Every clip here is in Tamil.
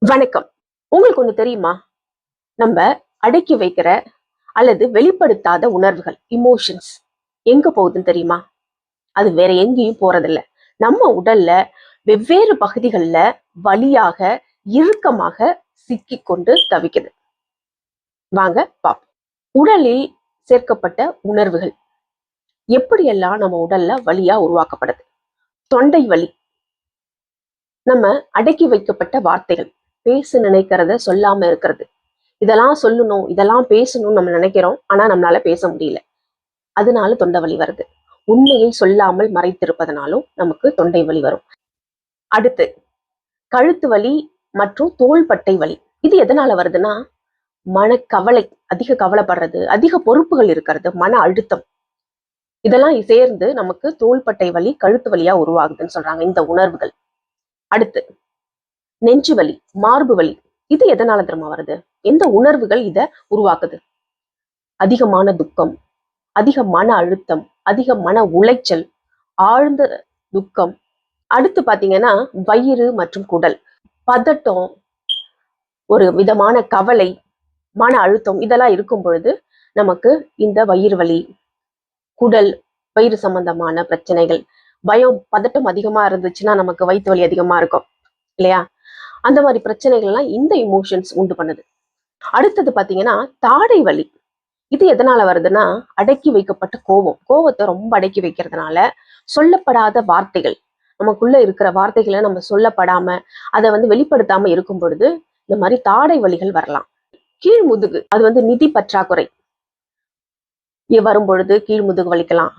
வணக்கம். உங்களுக்கு ஒண்ணு தெரியுமா? நம்ம அடக்கி வைக்கிற அல்லது வெளிப்படுத்தாத உணர்வுகள், இமோஷன்ஸ் எங்க போகுதுன்னு தெரியுமா? அது வேற எங்கேயும் போறதில்ல. நம்ம உடல்ல வெவ்வேறு பகுதிகள்ல வலியாக, இறுக்கமாக சிக்கிக்கொண்டு தவிக்குது. வாங்க பாப்போம். உடலில் சேர்க்கப்பட்ட உணர்வுகள் எப்படியெல்லாம் நம்ம உடல்ல வலியா உருவாக்கப்படுது? தொண்டை வலி, நம்ம அடக்கி வைக்கப்பட்ட வார்த்தைகள், பேச நினைக்கிறத சொல்லாம இருக்கிறது. இதெல்லாம் சொல்லணும், இதெல்லாம் பேசணும்னு நம்ம நினைக்கிறோம். ஆனா நம்மளால பேச முடியல. அதனால தொண்டை வலி வருது. உண்மையை சொல்லாமல் மறைத்திருப்பதனாலும் நமக்கு தொண்டை வலி வரும். அடுத்து கழுத்து வலி மற்றும் தோள்பட்டை வலி. இது எதனால வருதுன்னா, மனக்கவலை, அதிக கவலைப்படுறது, அதிக பொறுப்புகள் இருக்கிறது, மன அழுத்தம், இதெல்லாம் சேர்ந்து நமக்கு தோள்பட்டை வலி, கழுத்து வலியா உருவாகுதுன்னு சொல்றாங்க இந்த உணர்வுகள். அடுத்து நெஞ்சு வலி, மார்பு வலி. இது எதனால தெரியுமா வருது? எந்த உணர்வுகள் இத உருவாக்குது? அதிகமான துக்கம், அதிக மன அழுத்தம், அதிக மன உளைச்சல், ஆழ்ந்த துக்கம். அடுத்து பாத்தீங்கன்னா வயிறு மற்றும் குடல், பதட்டம், ஒரு விதமான கவலை, மன அழுத்தம் இதெல்லாம் இருக்கும் பொழுது நமக்கு இந்த வயிறு வலி, குடல், வயிறு சம்பந்தமான பிரச்சனைகள், பயம், பதட்டம் அதிகமா இருந்துச்சுன்னா நமக்கு வயிற்று வலி அதிகமா இருக்கும் இல்லையா? அந்த மாதிரி பிரச்சனைகள் எல்லாம் இந்த இமோஷன்ஸ் உண்டு பண்ணுது. அடுத்தது பாத்தீங்கன்னா தாடை வலி. இது எதனால வருதுன்னா, அடக்கி வைக்கப்பட்ட கோவத்தை ரொம்ப அடக்கி வைக்கிறதுனால சொல்லப்படாத வார்த்தைகள், நமக்குள்ள இருக்கிற வார்த்தைகளை நம்ம சொல்லப்படாம அதை வெளிப்படுத்தாம இருக்கும் பொழுது இந்த மாதிரி தாடை வலிகள் வரலாம். கீழ் முதுகு, அது நிதி பற்றாக்குறை வரும் பொழுது கீழ் முதுகு வலிக்கலாம்.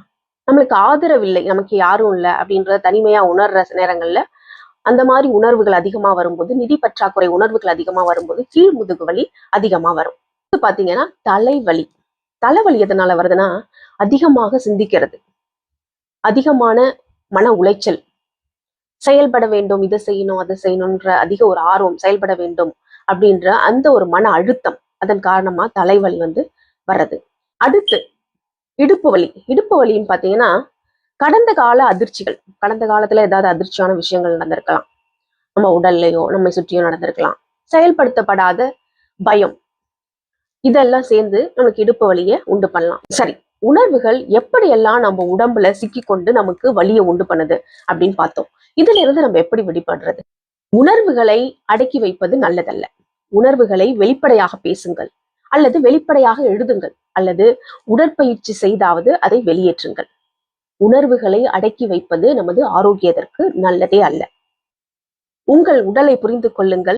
நம்மளுக்கு ஆதரவு இல்லை, நமக்கு யாரும் இல்லை அப்படின்ற தனிமையா உணர்ற நேரங்கள்ல அந்த மாதிரி உணர்வுகள் அதிகமா வரும்போது, நிதி பற்றாக்குறை உணர்வுகள் அதிகமா வரும்போது கீழ் முதுகு வலி அதிகமா வரும். பாத்தீங்கன்னா தலைவலி. தலைவலி எதனால வருதுன்னா, அதிகமாக சிந்திக்கிறது, அதிகமான மன உளைச்சல், செயல்பட வேண்டும், இதை செய்யணும் அதை செய்யணும்ன்ற அதிக ஒரு ஆர்வம், செயல்பட வேண்டும் அப்படின்ற அந்த ஒரு மன அழுத்தம், அதன் காரணமா தலைவலி வர்றது. அடுத்து இடுப்பு வலி. இடுப்பு வலின்னு பாத்தீங்கன்னா கடந்த கால அதிர்ச்சிகள், கடந்த காலத்துல ஏதாவது அதிர்ச்சியான விஷயங்கள் நடந்திருக்கலாம், நம்ம உடல்லையோ நம்மை சுற்றியோ நடந்திருக்கலாம், செயல்படுத்தப்படாத பயம், இதெல்லாம் சேர்ந்து நமக்கு இடுப்பு வலியை உண்டு பண்ணலாம். சரி, உணர்வுகள் எப்படியெல்லாம் நம்ம உடம்புல சிக்கிக்கொண்டு நமக்கு வலியை உண்டு பண்ணுது அப்படின்னு பார்த்தோம். இதுல இருந்து நம்ம எப்படி வெளிப்படுறது? உணர்வுகளை அடக்கி வைப்பது நல்லதல்ல. உணர்வுகளை வெளிப்படையாக பேசுங்கள், அல்லது வெளிப்படையாக எழுதுங்கள், அல்லது உடற்பயிற்சி செய்தாவது அதை வெளியேற்றுங்கள். உணர்வுகளை அடக்கி வைப்பது நமது ஆரோக்கியத்திற்கு நல்லதே அல்ல. உங்கள் உடலை புரிந்து கொள்ளுங்கள்.